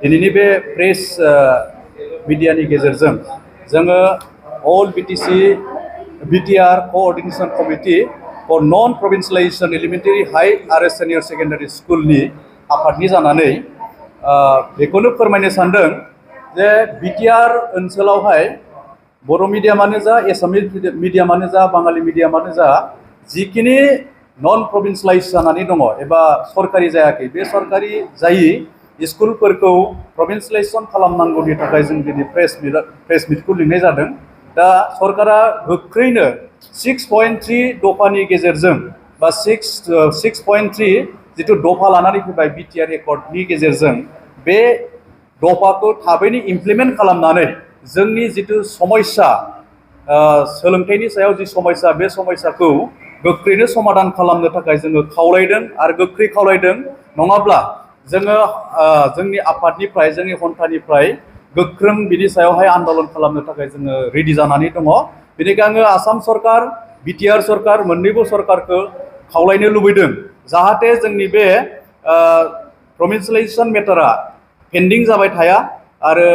दिनैनि बे प्रेस मिडियानि गेजेरजों जोङो अल BTR Co-ordination Committee for Non-Provincialization Elementary High आरो Senior Secondary Schoolनि आफादनि जानानै बेखौनो फोरमायनो सानदों जे BTR ओनसोलावहाय बर' मिडियामानो जा एसामिस मिडियामानो जा बाङालि मिडियामानो जा जिखिनि नन प्रभिन्सियलाइज जानानै दङ एबा सरकारि जायाखै बे सरकारि जायि स्कुलफोरखौ प्रभिन्सियलाइजेसन खालामनांगौनि थाखाय जों दिनै प्रेस मिटखौ लिंनाय जादों। दा सरकारा गोख्रैनो 6.3 दफानि गेजेरजों बा 6.3 जिथु दफा लानानै फैबाय BTR एकर्डनि गेजेरजों बे दफाखौ थाबैनो इमप्लिमेन्ट खालामनानै जोंनि जिथु समस्या सोलोंथाइनि सायाव जि समस्या बे समस्याखौ गोख्रैनो समाधान खालामनो थाखाय जोङो खावलायदों आरो गोख्रै खावलायदों। नङाब्ला जोङो जोंनि आफादनिफ्राय जोंनि हन्थानिफ्राय गोख्रों बिनि सायावहाय आन्दोलन खालामनो थाखाय जोङो रेडि जानानै दङ। बेनिखायनो आङो आसाम सरकार BTR सरकार मोन्नैबो सरकारखौ खावलायनो लुबैदों जाहाथे जोंनि बे प्रभिन्सियलाइजेसन मेटारा पेन्डिं जाबाय थाया आरो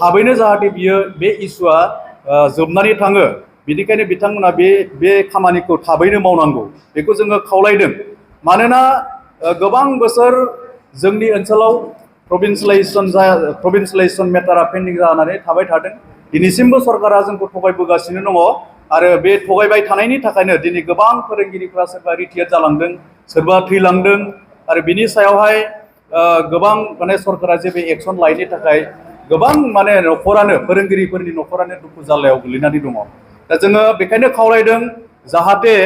थाबैनो जाहाथे बियो बे इस्युआ जोबनानै थाङो। बेनिखायनो बिथांमोना बे खामानिखौ थाबैनो मावनांगौ बेखौ जोङो खावलायदों। मानोना गोबां बोसोर जोंनि ओनसोलाव प्रभिन्सियलाइजेसन मेटारा पेन्डिं जानानै थाबाय थादों। दिनैसिमबो सरकारा जोंखौ थगायबोगासिनो दङ आरो बे थगायबाय थानायनि थाखायनो दिनै गोबां फोरोंगिरिफ्रा सोरबा रिटायार्ड जालांदों सोरबा थैलांदों आरो बिनि सायावहाय गोबां सरकारा जेबो एक्सन लायैनि थाखाय गोबां न'खरानो फोरोंगिरिफोरनि न'खरानो दुखु जाल्लायाव गोलैनानै दङ। दा जोङो बेखायनो खावलायदों जाहाथे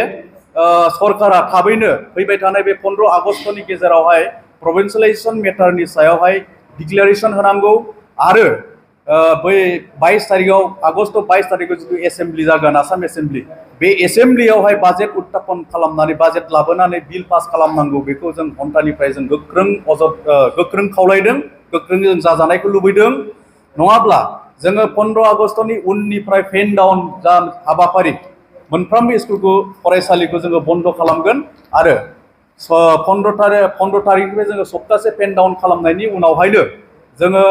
सरकारा थाबैनो फैबाय थानाय बे 15 आगस्टनि गेजेरावहाय प्रभिन्सियलाइजेसन मेटारनि सायावहाय डिक्लेरेसन होनांगौ आरो बै 22 तारिखआव आगस्ट 22 तारिखआव जिथु एसेम्बलि जागोन आसाम एसेम्बलि बे एसेम्बलियावहाय बाजेट उत्थापन खालामनानै बाजेट लाबोनानै बिल पास खालामनांगौ बेखौ जों हन्थानिफ्राय जों गोख्रों खावलायदों गोख्रों जों जाजानायखौ लुबैदों। नङाब्ला जोङो 15 आगस्टनि उननिफ्राय फेन डाउन जा हाबाफारि मोनफ्रोमबो स्कुलखौ फरायसालिखौ जोङो बन्द खालामगोन आरो 15 तारिखनिफ्राय जोङो सप्तासे पेन डाउन खालामनायनि उनावहायनो जोङो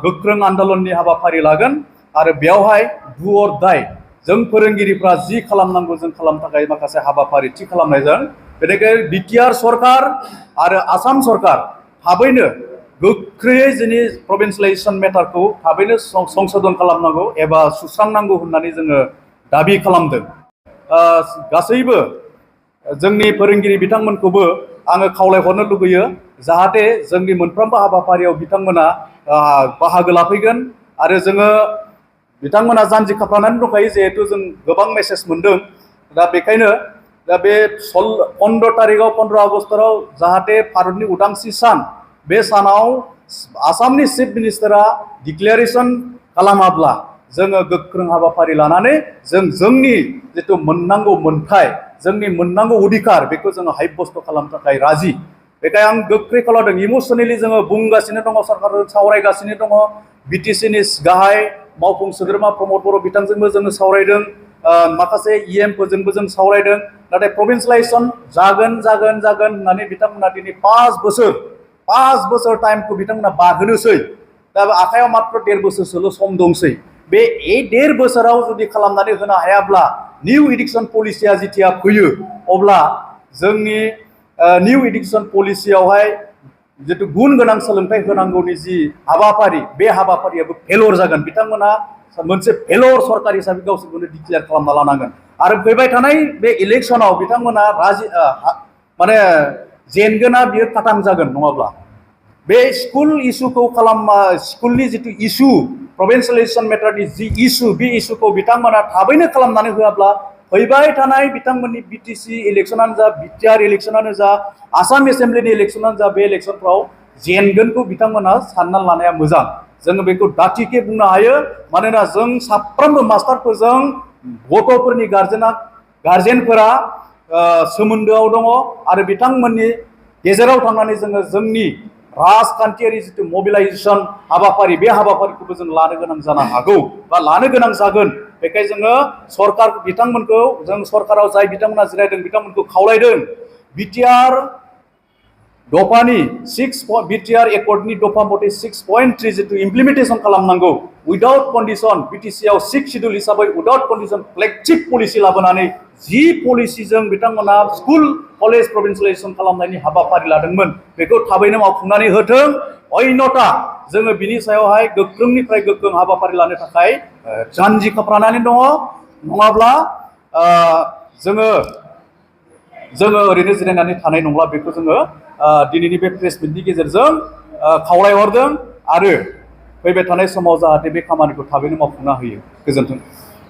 गोख्रों आन्दोलननि हाबाफारि लागोन आरो बेयावहाय डु अर डाइ जों फोरोंगिरिफ्रा जि खालामनांगौ जों खालामनो थाखाय माखासे हाबाफारि थि खालामनायजों बेनिखायनो BTR सरकार आरो आसाम सरकार थाबैनो गोख्रैयै जोंनि प्रभिन्सियलाइजेसन मेटारखौ थाबैनो संशोधन खालामनांगौ एबा सुस्रांनांगौ होननानै जोङो दाबि खालामदों। गासैबो जोंनि फोरोंगिरि बिथांमोनखौबो आङो खावलायहरनो लुबैयो जाहाथे जोंनि मोनफ्रोमबो हाबाफारियाव बिथांमोना बाहागो लाफैगोन आरो जोङो बिथांमोना जानजि खाफ्रानानै दंखायो जिहेथु जों गोबां मेसेज मोनदों। दा बेखायनो बे 15 तारिखआव 15 आगस्टआव जाहाथे भारतनि उदांस्रि सान बे सानाव आसामनि चिफ मिनिस्टारा डिक्लेरेसन खालामाब्ला जोङो गोख्रों हाबाफारि लानानै जोंनि जिथु मोननांगौ मोन्थाय जोंनि मोननांगौ अधिकार बेखौ जोङो हायब्यस्त खालामनो थाखाय राजि। बेखायनो आं गोख्रै खालामदों इमसनेलि जोङो बुंगासिनो दङ सरकारजों सावरायगासिनो दङ BTCनि गाहाय मावफुं सोद्रोमा प्रमद बर' बिथांजोंबो जोङो सावरायदों माखासे EM फोरजोंबो जों सावरायदों। नाथाय प्रभिन्सियलाइजेसन जागोन होननानै बिथांमोना दिनै 5 बोसोर टाइमखौ बिथांमोना बारहोनोसै। दा आखायाव मात्र 1.5 बोसोरसोल' सम दंसै। बे 1.5 बोसोराव जुदि खालामनानै होनो हायाब्ला निउ एडुकेसन पलिसिया जिथिया फैयो अब्ला जोंनि निउ एडुकेसन पलिसियावहाय जितु गुन गोनां सोलोंथाइ होनांगौनि जि हाबाफारि बे हाबाफारियाबो फेलर जागोन। बिथांमोना मोनसे फेलर सरकार हिसाबै गावसोरखौनो डिक्लेयार खालामना लानांगोन आरो फैबाय थानाय बे इलेक्सनाव बिथांमोना जेनगोना बियो खाटां जागोन। नङाब्ला बे स्कुल इस्युखौ स्कुलनि जितु इस्यु प्रभिन्सियलाइजेसन मेटारनि जि इस्यु बे इस्युखौ बिथांमोना थाबैनो खालामनानै होआब्ला फैबाय थानाय बिथांमोननि BTC इलेक्सनानो जा BTR इलेक्सनानो जा आसाम एसेम्बलिनि इलेक्सनानो जा बे इलेक्सनफ्राव जेनगोनखौ बिथांमोना सानना लानाया मोजां। जोङो बेखौ दाथिके बुंनो हायो मानोना जों साफ्रोमबो मास्टारफोरजों गथ'फोरनि गार्जेनफोरा सोमोन्दोआव दङ आरो बिथांमोननि गेजेराव थांनानै जोङो जोंनि राजखान्थियारि जितु मबिलाइजेसन हाबाफारि बे हाबाफारिखौबो जों लानो गोनां जानो हागौ बा लानो गोनां जागोन। बेखायनो जोङो सरकार बिथांमोनखौ जों सरकाराव जाय बिथांमोना जिरायदों बिथांमोनखौ खावलायदों BTR दफानि 6 BTR एकर्डनि दफा मथे 6.3 जितु इमप्लिमेन्टेसन खालामनांगौ उइदाउट कन्डिसन बिटिसि आव 6 शिड्युल हिसाबै उइदाउट कन्डिसन फ्लेगशिप पलिसि लाबोनानै जि पलिसिजों बिथांमोना स्कुल कलेज प्रभिन्सियेलाइजेसन खालामनायनि हाबाफारि लादोंमोन बेखौ थाबैनो मावफुंनानै होथों अन्यथा जोङो बिनि सायावहाय गोख्रोंनिफ्राय गोख्रों हाबाफारि लानो थाखाय जानजि खाफ्रानानै दङ नङाब्ला जोङो ओरैनो जिरायनानै थानाय नंला बेखौ जोङो दिनैनि बे प्रेस मिटनि गेजेरजों खावलायहरदों आरो फैबाय थानाय समाव जाहाथे बे खामानिखौ थाबैनो मावफुंना होयो गोजोन्थों।